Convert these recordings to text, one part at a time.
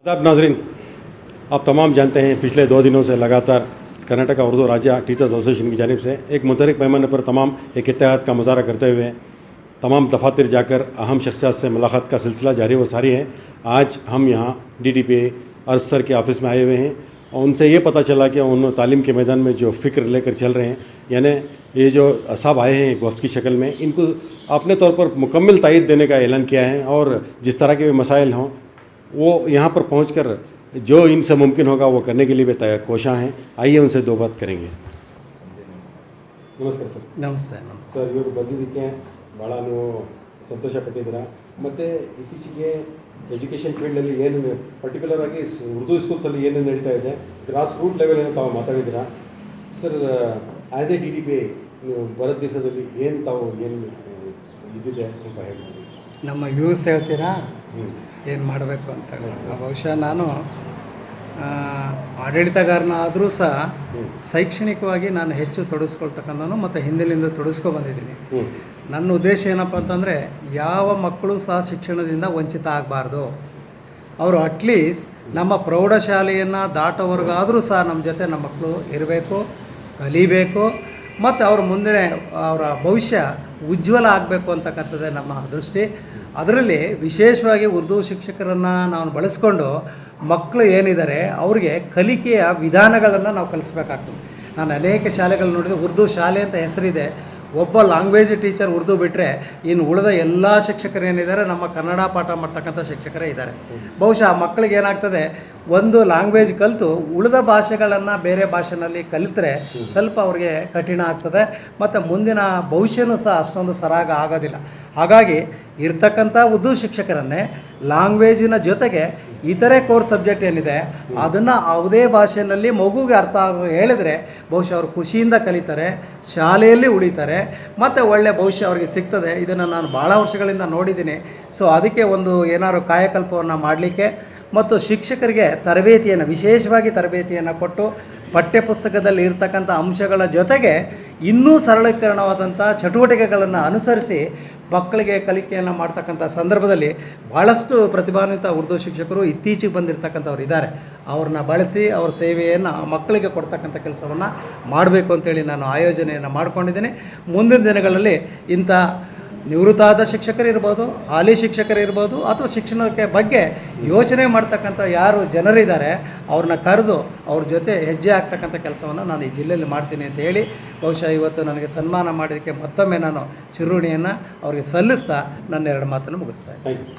आदाब नाजरीन, आप तमाम जानते हैं पिछले 2 दिनों से लगातार कर्नाटक उर्दू राज्य टीचर्स एसोसिएशन की जानिब से एक मुतहरिक पैमाने पर तमाम एक इत्तेहाद का मुजाहरा करते हुए तमाम दफातर जाकर अहम शख्सियात से मुलाकात का सिलसिला जारी व सारी है। आज हम यहाँ DDPA अर्ज सर के ऑफ़िस में आए हुए हैं और उनसे ये पता चला कि उन तालीम के मैदान में जो फ़िक्र लेकर चल रहे हैं, यानी ये जो साहब आए हैं एक वक्त की शक्ल में, इनको अपने तौर पर मुकम्मल तायद देने का ऐलान किया है और जिस तरह के मसाइल हों वो यहाँ पर पहुँचकर जो इनसे मुमकिन होगा वो करने के लिए भी कोशां हैं। आइए उनसे 2 बात करेंगे। नमस्कार सर। ನಮಸ್ತೆ ಸರ್, ಇವರು ಬಂದಿದ್ದಕ್ಕೆ ಭಾಳ ನೀವು ಸಂತೋಷ ಪಟ್ಟಿದ್ದೀರಾ. ಮತ್ತು ಇತ್ತೀಚೆಗೆ ಎಜುಕೇಷನ್ ಫೀಲ್ಡಲ್ಲಿ ಏನು ಪರ್ಟಿಕ್ಯುಲರ್ ಆಗಿ ಉರ್ದು ಸ್ಕೂಲ್ಸಲ್ಲಿ ಏನು ನಡೀತಾ ಇದೆ, ಗ್ರಾಸ್ ರೂಟ್ ಲೆವೆಲ್ ಏನು ತಾವು ಮಾತಾಡಿದ್ದೀರಾ ಸರ್. ಆ್ಯಸ್ ಎ DDPA ನೀವು ಬರೋದ ದಿವಸದಲ್ಲಿ ಏನು ತಾವು ಏನು ಇದಿದೆ ಸ್ವಲ್ಪ ಹೇಳಿ. ನಮ್ಮ ಯೂಸ್ ಹೇಳ್ತೀರಾ ಏನು ಮಾಡಬೇಕು ಅಂತ. ಬಹುಶಃ ನಾನು ಆಡಳಿತಗಾರನ ಆದರೂ ಸಹ ಶೈಕ್ಷಣಿಕವಾಗಿ ನಾನು ಹೆಚ್ಚು ತೊಡಗಿಸ್ಕೊಳ್ತಕ್ಕಂಥನು ಮತ್ತು ಹಿಂದಿನಿಂದ ತೊಡಗಿಸ್ಕೊ ಬಂದಿದ್ದೀನಿ. ನನ್ನ ಉದ್ದೇಶ ಏನಪ್ಪ ಅಂತಂದರೆ ಯಾವ ಮಕ್ಕಳು ಸಹ ಶಿಕ್ಷಣದಿಂದ ವಂಚಿತ ಆಗಬಾರ್ದು. ಅವರು ಅಟ್ಲೀಸ್ಟ್ ನಮ್ಮ ಪ್ರೌಢಶಾಲೆಯನ್ನು ದಾಟೋವರೆಗಾದರೂ ಸಹ ನಮ್ಮ ಜೊತೆ ನಮ್ಮ ಮಕ್ಕಳು ಇರಬೇಕು, ಕಲಿಬೇಕು ಮತ್ತು ಅವ್ರ ಮುಂದೆ ಅವರ ಭವಿಷ್ಯ ಉಜ್ವಲ ಆಗಬೇಕು ಅಂತಕ್ಕಂಥದ್ದೇ ನಮ್ಮ ದೃಷ್ಟಿ. ಅದರಲ್ಲಿ ವಿಶೇಷವಾಗಿ ಉರ್ದು ಶಿಕ್ಷಕರನ್ನು ನಾವು ಬಳಸ್ಕೊಂಡು ಮಕ್ಕಳು ಏನಿದ್ದಾರೆ ಅವ್ರಿಗೆ ಕಲಿಕೆಯ ವಿಧಾನಗಳನ್ನು ನಾವು ಕಲಿಸ್ಬೇಕಾಗ್ತದೆ. ನಾನು ಅನೇಕ ಶಾಲೆಗಳು ನೋಡಿದೆ, ಉರ್ದು ಶಾಲೆ ಅಂತ ಹೆಸರಿದೆ, ಒಬ್ಬ ಲ್ಯಾಂಗ್ವೇಜ್ ಟೀಚರ್ ಉರ್ದು ಬಿಟ್ಟರೆ ಇನ್ನು ಉಳಿದ ಎಲ್ಲ ಶಿಕ್ಷಕರು ಏನಿದ್ದಾರೆ ನಮ್ಮ ಕನ್ನಡ ಪಾಠ ಮಾಡ್ತಕ್ಕಂಥ ಶಿಕ್ಷಕರೇ ಇದ್ದಾರೆ. ಬಹುಶಃ ಮಕ್ಕಳಿಗೆ ಏನಾಗ್ತದೆ, ಒಂದು ಲ್ಯಾಂಗ್ವೇಜ್ ಕಲಿತು ಉಳಿದ ಭಾಷೆಗಳನ್ನು ಬೇರೆ ಭಾಷೆಯಲ್ಲಿ ಕಲಿತರೆ ಸ್ವಲ್ಪ ಅವ್ರಿಗೆ ಕಠಿಣ ಆಗ್ತದೆ ಮತ್ತು ಮುಂದಿನ ಭವಿಷ್ಯನೂ ಸಹ ಅಷ್ಟೊಂದು ಸರಾಗ ಆಗೋದಿಲ್ಲ. ಹಾಗಾಗಿ ಇರ್ತಕ್ಕಂಥ ಉರ್ದು ಶಿಕ್ಷಕರನ್ನೇ ಲ್ಯಾಂಗ್ವೇಜಿನ ಜೊತೆಗೆ ಇತರೆ ಕೋರ್ ಸಬ್ಜೆಕ್ಟ್ ಏನಿದೆ ಅದನ್ನು ಯಾವುದೇ ಭಾಷೆಯಲ್ಲಿ ಮಗುಗೆ ಅರ್ಥ ಹೇಳಿದರೆ ಬಹುಶಃ ಅವರು ಖುಷಿಯಿಂದ ಕಲಿತಾರೆ, ಶಾಲೆಯಲ್ಲಿ ಉಳಿತಾರೆ ಮತ್ತು ಒಳ್ಳೆಯ ಭವಿಷ್ಯ ಅವರಿಗೆ ಸಿಗ್ತದೆ. ಇದನ್ನು ನಾನು ಭಾಳ ವರ್ಷಗಳಿಂದ ನೋಡಿದ್ದೀನಿ. ಸೊ ಅದಕ್ಕೆ ಒಂದು ಏನಾದ್ರು ಕಾಯಕಲ್ಪವನ್ನು ಮಾಡಲಿಕ್ಕೆ ಮತ್ತು ಶಿಕ್ಷಕರಿಗೆ ತರಬೇತಿಯನ್ನು ವಿಶೇಷವಾಗಿ ತರಬೇತಿಯನ್ನು ಕೊಟ್ಟು ಪಠ್ಯಪುಸ್ತಕದಲ್ಲಿ ಇರ್ತಕ್ಕಂಥ ಅಂಶಗಳ ಜೊತೆಗೆ ಇನ್ನೂ ಸರಳೀಕರಣವಾದಂಥ ಚಟುವಟಿಕೆಗಳನ್ನು ಅನುಸರಿಸಿ ಮಕ್ಕಳಿಗೆ ಕಲಿಕೆಯನ್ನು ಮಾಡ್ತಕ್ಕಂಥ ಸಂದರ್ಭದಲ್ಲಿ ಭಾಳಷ್ಟು ಪ್ರತಿಭಾನ್ವಿತ ಉರ್ದು ಶಿಕ್ಷಕರು ಇತ್ತೀಚೆಗೆ ಬಂದಿರತಕ್ಕಂಥವ್ರು ಇದ್ದಾರೆ. ಅವ್ರನ್ನ ಬಳಸಿ ಅವ್ರ ಸೇವೆಯನ್ನು ಮಕ್ಕಳಿಗೆ ಕೊಡ್ತಕ್ಕಂಥ ಕೆಲಸವನ್ನು ಮಾಡಬೇಕು ಅಂತೇಳಿ ನಾನು ಆಯೋಜನೆಯನ್ನು ಮಾಡ್ಕೊಂಡಿದ್ದೀನಿ. ಮುಂದಿನ ದಿನಗಳಲ್ಲಿ ಇಂಥ ನಿವೃತ್ತಾದ ಶಿಕ್ಷಕರಿರ್ಬೋದು, ಹಾಲಿ ಶಿಕ್ಷಕರಿರ್ಬೋದು ಅಥವಾ ಶಿಕ್ಷಣಕ್ಕೆ ಬಗ್ಗೆ ಯೋಚನೆ ಮಾಡ್ತಕ್ಕಂಥ ಯಾರು ಜನರಿದ್ದಾರೆ ಅವ್ರನ್ನ ಕರೆದು ಅವ್ರ ಜೊತೆ ಹೆಜ್ಜೆ ಆಗ್ತಕ್ಕಂಥ ಕೆಲಸವನ್ನು ನಾನು ಈ ಜಿಲ್ಲೆಯಲ್ಲಿ ಮಾಡ್ತೀನಿ ಅಂತ ಹೇಳಿ ಬಹುಶಃ ಇವತ್ತು ನನಗೆ ಸನ್ಮಾನ ಮಾಡೋದಕ್ಕೆ ಮತ್ತೊಮ್ಮೆ ನಾನು ಚಿರುಣಿಯನ್ನು ಅವ್ರಿಗೆ ಸಲ್ಲಿಸ್ತಾ ನನ್ನ 2 ಮಾತನ್ನು ಮುಗಿಸ್ತಾ ಇದ್ದೀನಿ.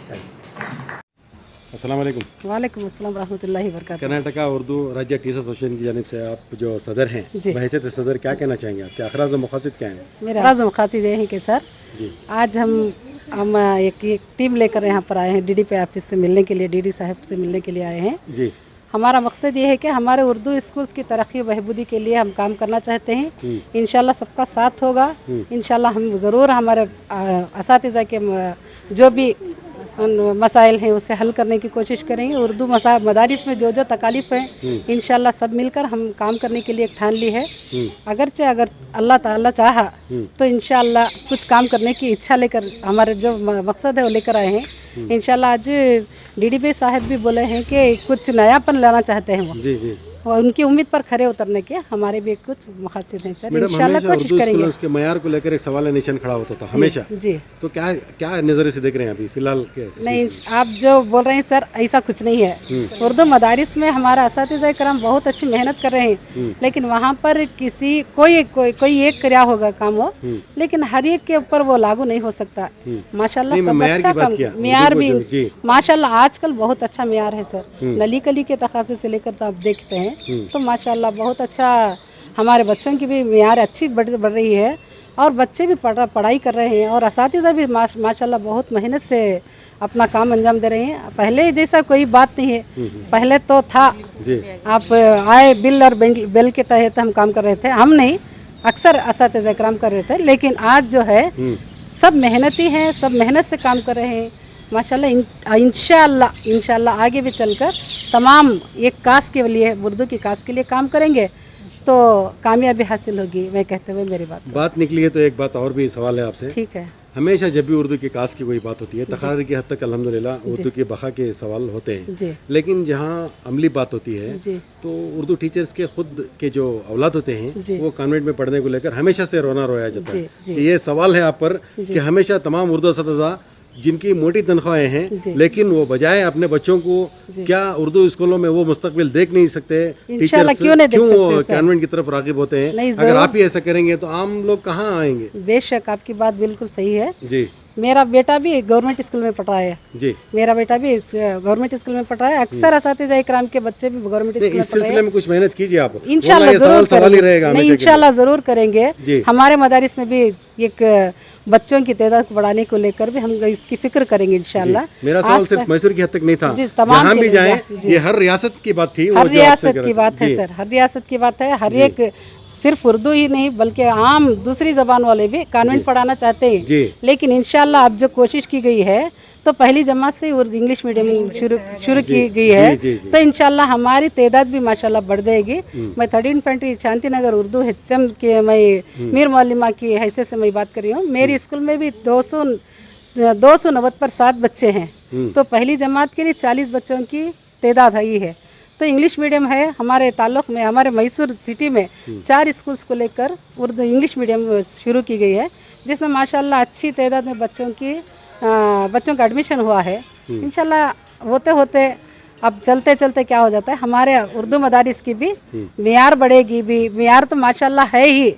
अस्सलाम वालेकुम। वालेकुम अस्सलाम रहमतुल्लाहि वबरकातुहू। कर्नाटक उर्दू राज्य टीचर्स एसोसिएशन की जानिब से आप जो सदर हैं, बहैसियत सदर क्या कहना चाहेंगे? आपके अखराज व मकासद क्या हैं? मेरा अखराज व मकासद ये है कि सर जी, आज हम एक टीम लेकर यहाँ पर आए हैं, DDPA ऑफिस से मिलने के लिए, DD साहब से मिलने के लिए आए हैं जी। हमारा मकसद ये है कि हमारे उर्दू स्कूल्स की तरक्की बहबूदी के लिए हम काम करना चाहते हैं। इंशाल्लाह सबका साथ होगा। इंशाल्लाह हम ज़रूर हमारे असातिज़ा के जो भी मसाइल हैं उसे हल करने की कोशिश करेंगे। उर्दू मदारिस में जो तकालीफ हैं इंशाल्लाह सब मिलकर हम काम करने के लिए एक ठान ली है। अगर अल्लाह ताला चाहा तो इंशाल्लाह कुछ काम करने की इच्छा लेकर हमारे जो मकसद है वो लेकर आए हैं। इंशाल्लाह आज DDPA साहब भी बोले हैं कि कुछ नयापन लाना चाहते हैं वो जी जी, और उनकी उम्मीद पर खरे उतरने के हमारे भी कुछ मकसद हैं सर। इंशाल्लाह कोशिश करेंगे। उसके मयार को लेकर एक सवाल निशान खड़ा होता था हमेशा जी। तो क्या क्या नज़रिए से देख रहे हैं अभी फिलहाल के? नहीं, आप जो बोल रहे हैं सर ऐसा कुछ नहीं है। उर्दू मदारिस में हमारा असातिज़ा कराम बहुत अच्छी मेहनत कर रहे हैं, लेकिन वहाँ पर किसी कोई एक क्या होगा काम हो, लेकिन हर एक के ऊपर वो लागू नहीं हो सकता। माशाल्लाह सब अच्छा काम, मेयार भी माशाल्लाह आजकल बहुत अच्छा मेयार है सर। नली कली के तखासे से लेकर तो आप देखते हैं तो माशाल्लाह बहुत अच्छा हमारे बच्चों की भी मेयार अच्छी बढ़ रही है और बच्चे भी पढ़ाई कर रहे हैं और असातिज़ा भी माशाल्लाह बहुत मेहनत से अपना काम अंजाम दे रहे हैं। पहले जैसा कोई बात नहीं है, पहले तो था आप आए बिल और बेल के तहत हम काम कर रहे थे, हम नहीं अक्सर असातिज़ा कराम कर रहे थे, लेकिन आज जो है सब मेहनती हैं, सब मेहनत से काम कर रहे हैं माशाल्लाह। इंशाल्लाह आगे भी चलकर तमाम एक कास के लिए, उर्दू की कास के लिए काम करेंगे तो कामयाबी हासिल होगी। मैं कहते हुए मेरी बात निकली है तो एक बात और भी सवाल है आपसे। ठीक है। हमेशा जब भी उर्दू की कास की कोई बात होती है तकरार की हद तक अल्हम्दुलिल्लाह उर्दू की बका के सवाल होते हैं, जी लेकिन जहाँ अमली बात होती है जी तो उर्दू टीचर्स के खुद के जो औलाद होते हैं जी। वो कॉन्वेंट में पढ़ने को लेकर हमेशा से रोना रोया जाता जी, है जी। कि ये सवाल है आप पर कि हमेशा तमाम उर्दू असतिज़ा जिनकी मोटी तनख्वाहें हैं जी। लेकिन वो बजाय अपने बच्चों को क्या उर्दू स्कूलों में वो मुस्तकबिल देख नहीं सकते, इंशाल्लाह टीचर्स क्यों नहीं देख क्यों सकते सर? कॉन्वेंट की तरफ रागिब होते हैं? नहीं, अगर जरूर। आप ही ऐसा करेंगे तो आम लोग कहाँ आएंगे? बेशक आपकी बात बिल्कुल सही है। जी मेरा बेटा भी गवर्नमेंट स्कूल में पढ़ रहा है, जी। मेरा बेटा भी गवर्नमेंट स्कूल में पढ़ रहा है। अक्सर असातिज़ा इकराम के बच्चे भी गवर्नमेंट नहीं, स्कूल में इस पढ़ रहे सिलसिले हैं। में कुछ मेहनत कीजिए आप। इंशाल्लाह वरना ये जरूर सवाल ही करेंगे। रहेगा नहीं हमेशा के लिए। इंशाल्लाह जरूर करेंगे। जी। हमारे मदारिस में भी एक बच्चों की तादाद को बढ़ाने को लेकर भी हम इसकी फिक्र करेंगे इंशाल्लाह। मेरा सवाल सिर्फ मैसूर की हद तक नहीं था, जी, तमाम जहाँ के भी लिए जाए जी। ये हर रियासत की बात थी, वो हर जो आपसे रियासत कर की रहे थे। बात है जी, सर, हर रियासत की बात है। हर एक सिर्फ उर्दू ही नहीं बल्कि आम दूसरी जबान वाले भी कॉन्वेंट पढ़ाना चाहते हैं, जी लेकिन इंशाल्लाह अब जो कोशिश की गई है तो पहली जमात से इंग्लिश मीडियम शुरू की गई है, जी, जी। तो इंशाल्लाह हमारी तादाद भी माशाल्लाह बढ़ जाएगी। मैं 3rd infantry Shanti Nagar Urdu HM के मैं मीर मौलिमा की हैसियत से मैं बात कर रही हूँ। मेरी स्कूल में भी 290 पर 7 बच्चे हैं, तो पहली जमात के लिए 40 बच्चों की तादाद आई है। तो इंग्लिश मीडियम है हमारे ताल्लुक़ में, हमारे मैसूर सिटी में 4 स्कूल्स को लेकर उर्दू इंग्लिश मीडियम शुरू की गई है, जिसमें माशाल्लाह अच्छी तादाद में बच्चों का एडमिशन हुआ है। इंशाल्लाह होते होते अब चलते चलते क्या हो जाता है, हमारे उर्दू मदारिस की भी मियार बढ़ेगी भी। मियार तो माशाल्लाह है ही,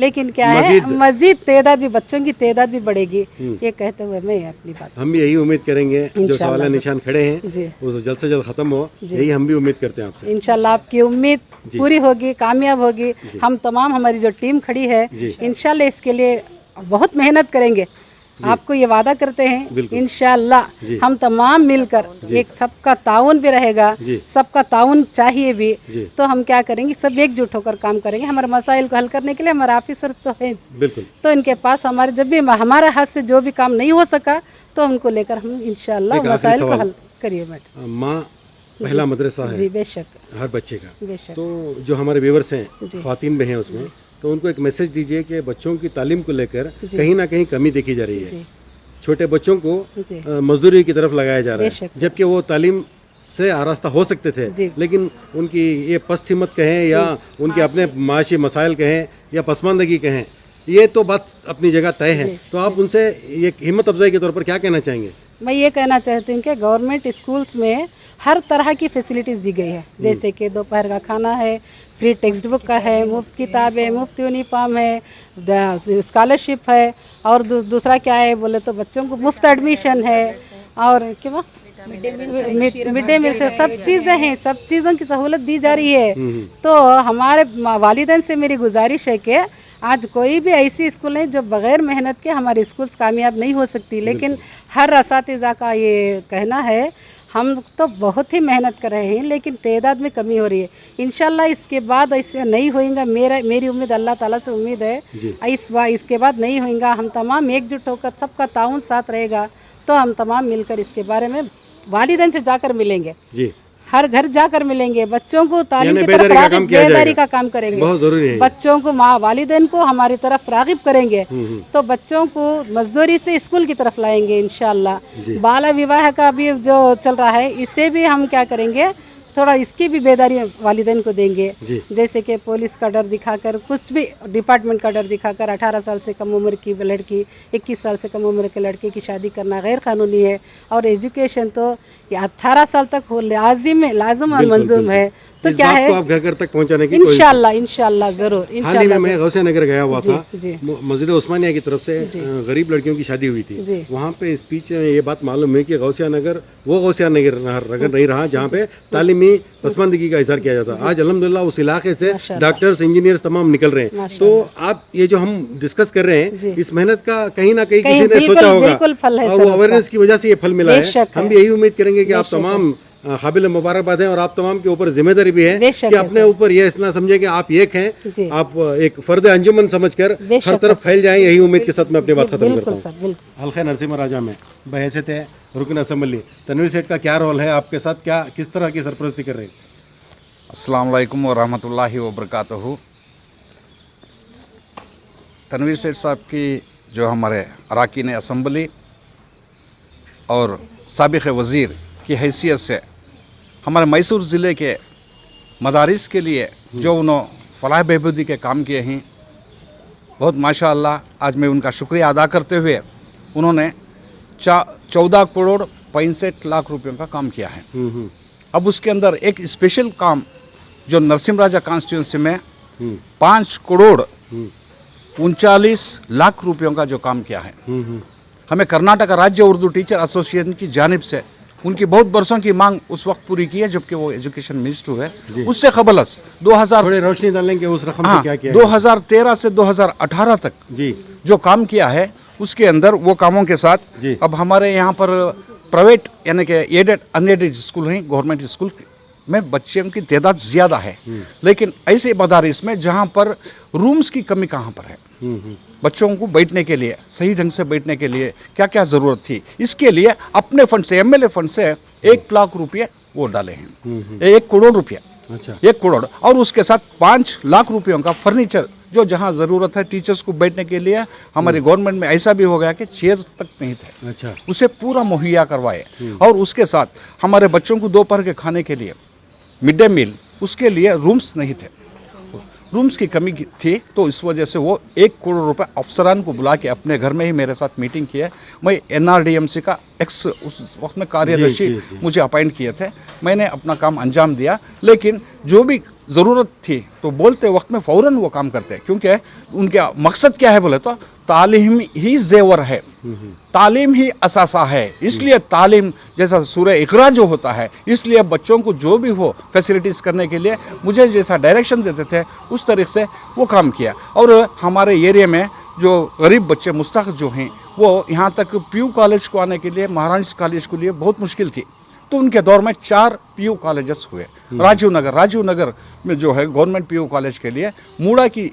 लेकिन क्या है मजीद तादाद भी, बच्चों की तादाद भी बढ़ेगी। ये कहते हुए मैं अपनी बात हम भी यही उम्मीद करेंगे जो सवाल निशान खड़े हैं जी वो जल्द से जल्द खत्म हो, यही हम भी उम्मीद करते हैं आपसे। इंशाल्लाह आपकी उम्मीद पूरी होगी, कामयाब होगी। हम तमाम हमारी जो टीम खड़ी है इंशाल्लाह इसके लिए बहुत मेहनत करेंगे। आपको ये वादा करते हैं इंशाल्लाह हम तमाम मिलकर, एक सबका ताउन भी रहेगा, सबका ताउन चाहिए भी, तो हम क्या करेंगे, सब एकजुट होकर काम करेंगे। हमारे मसाइल को हल करने के लिए हमारे ऑफिसर्स तो हैं, बिल्कुल, तो इनके पास हमारे जब भी हमारे हाथ से जो भी काम नहीं हो सका तो उनको लेकर हम इंशाल्लाह मसाइल को हल करिए। मैडम माँ पहला मदरसा है जी बेशक हर बच्चे का, बेशक। तो जो हमारे व्यूअर्स हैं ख्वातीन भी हैं उसमें, तो उनको एक मैसेज दीजिए कि बच्चों की तालीम को लेकर कहीं ना कहीं कमी देखी जा रही है। छोटे बच्चों को मजदूरी की तरफ लगाया जा रहा है, जबकि वो तालीम से आरास्ता हो सकते थे, लेकिन उनकी ये पस्त हिम्मत कहें या उनके अपने माशी मसाइल कहें या पसमानदगी कहें, ये तो बात अपनी जगह तय है। तो आप उनसे ये हिम्मत अफजाई के तौर पर क्या कहना चाहेंगे? मैं ये कहना चाहती हूँ कि गवर्नमेंट स्कूल्स में हर तरह की फैसिलिटीज़ दी गई है, जैसे कि दोपहर का खाना है, फ्री टेक्स्ट बुक का है, मुफ्त किताब है, मुफ्त यूनिफॉर्म है, स्कॉलरशिप है, और दूसरा क्या है बोले तो बच्चों को मुफ्त एडमिशन है, और क्या मिड डे मील से सब चीज़ें हैं, सब चीज़ों की सहूलत दी जा रही है। तो हमारे वालिदैन से मेरी गुजारिश है कि आज कोई भी ऐसी स्कूल नहीं जो बग़ैर मेहनत के हमारे स्कूल्स कामयाब नहीं हो सकती, लेकिन हर असातिज़ा का ये कहना है हम तो बहुत ही मेहनत कर रहे हैं, लेकिन तादाद में कमी हो रही है। इंशाल्लाह इसके बाद ऐसे नहीं होएगा, मेरी उम्मीद अल्लाह ताला से उम्मीद है इसके बाद नहीं होएगा। हम तमाम एकजुट होकर सबका ताउन साथ रहेगा, तो हम तमाम मिलकर इसके बारे में वालिदैन से जाकर मिलेंगे जी, हर घर जाकर मिलेंगे, बच्चों को तालीम की तरफ बेदारी का काम करेंगे, बहुत जरूरी है। बच्चों को वालिदैन को हमारी तरफ रागिब करेंगे, तो बच्चों को मजदूरी से स्कूल की तरफ लाएंगे इंशाल्लाह। बाल विवाह का भी जो चल रहा है, इसे भी हम क्या करेंगे, थोड़ा इसकी भी बेदारी वालिदैन को देंगे, जैसे कि पुलिस का डर दिखाकर, कुछ भी डिपार्टमेंट का डर दिखाकर 18 साल से कम उम्र की लड़की, 21 साल से कम उम्र के लड़के की शादी करना गैर कानूनी है, और एजुकेशन तो 18 साल तक हो लाजिम और मंजूम है। तो क्या है आप घर घर तक पहुंचाने की इंशाल्लाह जरूर। हाल ही में मैं गौसिया नगर गया हुआ था, मस्जिद उस्मानिया की तरफ से गरीब लड़कियों की शादी हुई थी। वहाँ पे स्पीच में ये बात मालूम है कि गौसिया नगर वो गौसिया नगर नहीं रहा जहाँ पे तालीमी पसमानदगी का इज़हार किया जाता। आज अल्हम्दुलिल्लाह उस इलाके से डॉक्टर्स, इंजीनियर्स तमाम निकल रहे हैं। तो आप ये जो हम डिस्कस कर रहे हैं, इस मेहनत का कहीं ना कहीं किसी ने सोचा होगा, और वो अवेयरनेस की वजह से ये फल मिला है। हम भी यही उम्मीद करेंगे कि आप तमाम काबिल मुबारकबाद हैं, और आप तमाम के ऊपर जिम्मेदारी भी है कि अपने ऊपर ये इतना समझे कि आप एक हैं, आप एक फर्द अंजुमन समझकर हर तरफ फैल जाएं। यही उम्मीद के साथ मैं अपनी बात खत्म करता हूँ। हल्का नरसिम्हा राजा में बहैसियत है रुकन असम्बली, तनवीर सेठ का क्या रोल है आपके साथ, क्या किस तरह की सरपरस्ती कर रहे हैं? अस्सलाम वालेकुम व रहमतुल्लाहि व बरकातहू। तनवीर सेठ साहब की जो हमारे अरकान असम्बली और साबिक़ वज़ीर की हैसियत से हमारे मैसूर ज़िले के मदारिस के लिए जो उन्होंने फलाह बहबूदी के काम किए हैं, बहुत माशाअल्लाह आज मैं उनका शुक्रिया अदा करते हुए उन्होंने 14 करोड़ 65 लाख रुपयों का काम किया है। अब उसके अंदर एक स्पेशल काम जो नरसिंह राजा कॉन्स्टिट्यूंसी में 5 करोड़ 39 लाख रुपयों का जो काम किया है, हमें कर्नाटक राज्य उर्दू टीचर एसोसिएशन की जानिब से उनकी बहुत बरसों की मांग उस वक्त पूरी की है जबकि वो एजुकेशन मिनिस्टर हुए। उससे कबलस 2000 थोड़ी रोशनी डालें कि उस रकम से क्या किया 2013 से 2018 तक जी जो काम किया है उसके अंदर वो कामों के साथ जी। अब हमारे यहाँ पर प्राइवेट यानी कि एडेड अनएडेड स्कूल हैं, गवर्नमेंट स्कूल में बच्चों की तादाद ज़्यादा है, लेकिन ऐसे मदारिस में जहाँ पर रूम्स की कमी कहाँ पर है, बच्चों को बैठने के लिए सही ढंग से बैठने के लिए क्या क्या ज़रूरत थी, इसके लिए अपने फंड से एमएलए फंड से 1 लाख रुपये वो डाले हैं, 1 करोड़ रुपया, अच्छा 1 करोड़, और उसके साथ 5 लाख रुपयों का फर्नीचर जो जहाँ ज़रूरत है टीचर्स को बैठने के लिए। हमारी गवर्नमेंट में ऐसा भी हो गया कि चेयर तक नहीं थे, अच्छा उसे पूरा मुहैया करवाए। और उसके साथ हमारे बच्चों को दोपहर के खाने के लिए मिड डे मील, उसके लिए रूम्स नहीं थे, रूम्स की कमी थी, तो इस वजह से वो 1 करोड़ रुपए अफसरान को बुला के अपने घर में ही मेरे साथ मीटिंग की है। मैं NRDMC का एक्स उस वक्त में कार्यदर्शी जी। मुझे अपॉइंट किए थे, मैंने अपना काम अंजाम दिया, लेकिन जो भी ज़रूरत थी तो बोलते वक्त में फ़ौरन वो काम करते हैं, क्योंकि उनका मकसद क्या है बोले तो तालीम ही ज़ेवर है, तालीम ही असासा है। इसलिए तालीम जैसा सूरह इक़रा जो होता है, इसलिए बच्चों को जो भी हो फैसिलिटीज़ करने के लिए मुझे जैसा डायरेक्शन देते थे उस तरीके से वो काम किया। और हमारे एरिया में जो गरीब बच्चे मुस्तहक़ जो हैं वो यहाँ तक PU कॉलेज को आने के लिए, महाराज कॉलेज के लिए बहुत मुश्किल थी, तो उनके दौर में 4 PU कॉलेजेस हुए। राजीव नगर में जो है गवर्नमेंट PU कॉलेज के लिए मूड़ा की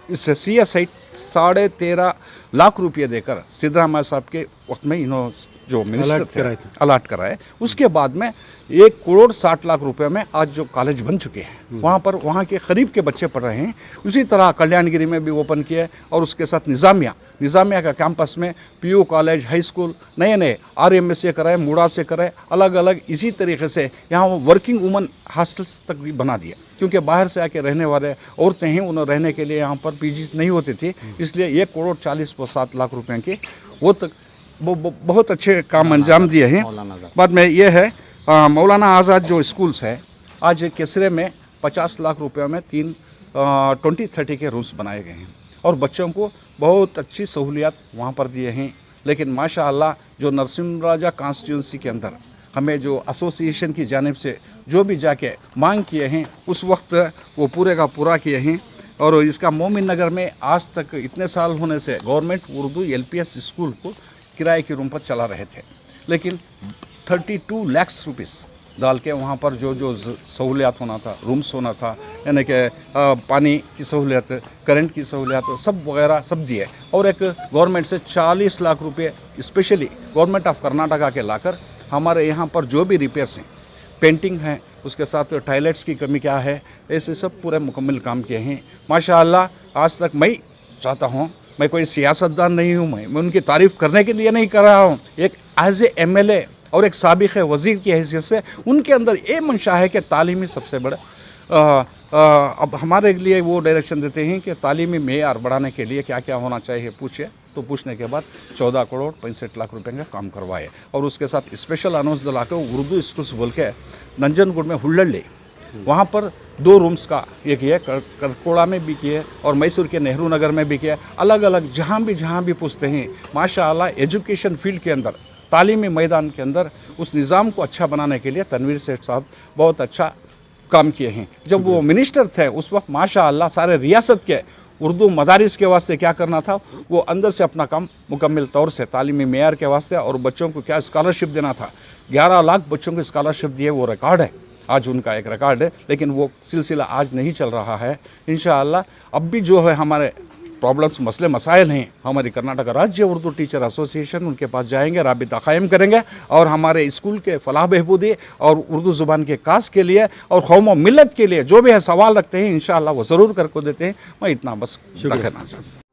इस CSI 13.5 लाख रुपये देकर सिद्धरामैया साहब के वक्त में इन्होंने जो मिनिस्टर थे अलाट कराए। उसके बाद में 1 करोड़ 60 लाख रुपए में आज जो कॉलेज बन चुके हैं वहाँ पर वहाँ के करीब के बच्चे पढ़ रहे हैं। उसी तरह कल्याणगिरी में भी ओपन किए, और उसके साथ निज़ामिया का कैंपस में PU कॉलेज, हाई स्कूल नए RMS से कराए, मूड़ा से कराए, अलग अलग इसी तरीके से यहाँ वर्किंग वुमन हॉस्टल्स तक भी बना दिया, क्योंकि बाहर से आके रहने वाले औरतें हैं, उन्हें रहने के लिए यहाँ पर PGs नहीं होती थी, इसलिए 1 करोड़ 47 लाख रुपए की वो तक बहुत अच्छे काम अंजाम दिए हैं। बाद में ये है मौलाना आज़ाद जो स्कूल्स है, आज केसरे में 50 लाख रुपये में 20-30 के रूम्स बनाए गए हैं, और बच्चों को बहुत अच्छी सहूलियात वहाँ पर दिए हैं। लेकिन माशाअल्लाह जो नरसिंह राजा कॉन्स्टिट्यूंसी के अंदर हमें जो एसोसिएशन की जानिब से जो भी जाके मांग किए हैं उस वक्त वो पूरे का पूरा किए हैं। और इसका मोमिन नगर में आज तक इतने साल होने से गवर्नमेंट उर्दू LPS स्कूल को किराए के रूम पर चला रहे थे, लेकिन 32 लाख रुपीस डाल के वहाँ पर जो सहूलियात होना था, रूम्स होना था, यानी कि पानी की सहूलियत, करंट की सहूलियत, सब वगैरह सब दिए। और एक गवर्नमेंट से 40 लाख रुपए स्पेशली गवर्नमेंट ऑफ कर्नाटका के लाकर हमारे यहाँ पर जो भी रिपेयर्स हैं, पेंटिंग है, उसके साथ टॉयलेट्स की कमी क्या है, ऐसे सब पूरे मुकम्मल काम किए हैं माशाअल्लाह। आज तक मैं चाहता हूँ, मैं कोई सियासतदान नहीं हूँ, मैं उनकी तारीफ़ करने के लिए नहीं कर रहा हूँ, एक एज ए MLA और एक साबिक़ वज़ीर की हैसियत से उनके अंदर ये मंशा है कि तालीम ही सबसे बड़ा। अब हमारे लिए वो डायरेक्शन देते हैं कि तालीमी मेयार बढ़ाने के लिए क्या क्या होना चाहिए पूछिए, तो पूछने के बाद 14 करोड़ 65 लाख रुपए का काम करवाए। और उसके साथ स्पेशल अनाउंस दिला के उर्दू स्कूल्स बोल के नंजनगुड़ में हुल्लड़े वहाँ पर 2 रूम्स का ये किए, करकोड़ा में भी किए और मैसूर के नेहरू नगर में भी किए। अलग अलग जहाँ भी पूछते हैं माशाअल्लाह एजुकेशन फील्ड के अंदर, तालीमी मैदान के अंदर उस निज़ाम को अच्छा बनाने के लिए तनवीर सेठ साहब बहुत अच्छा काम किए हैं। जब वो मिनिस्टर थे उस वक्त माशाअल्लाह सारे रियासत के उर्दू मदारिस के वास्ते क्या करना था, वो अंदर से अपना काम मुकम्मल तौर से तालीमी मेयार के वास्ते और बच्चों को क्या स्कॉलरशिप देना था, 11 लाख बच्चों को स्कॉलरशिप दिए, वो रिकॉर्ड है, आज उनका एक रिकॉर्ड है। लेकिन वो सिलसिला आज नहीं चल रहा है। इंशाअल्लाह अब भी जो है हमारे प्रॉब्लम्स, मसले मसाइल हैं, हमारी कर्नाटक राज्य उर्दू टीचर एसोसिएशन उनके पास जाएंगे, राबिता कायम करेंगे और हमारे स्कूल के फलाह बहबूदी और उर्दू ज़ुबान के कास के लिए और कौम व मिल्लत के लिए जो भी है सवाल रखते हैं इंशाअल्लाह वो ज़रूर करके देते हैं। मैं इतना बस कहना चाहता हूँ।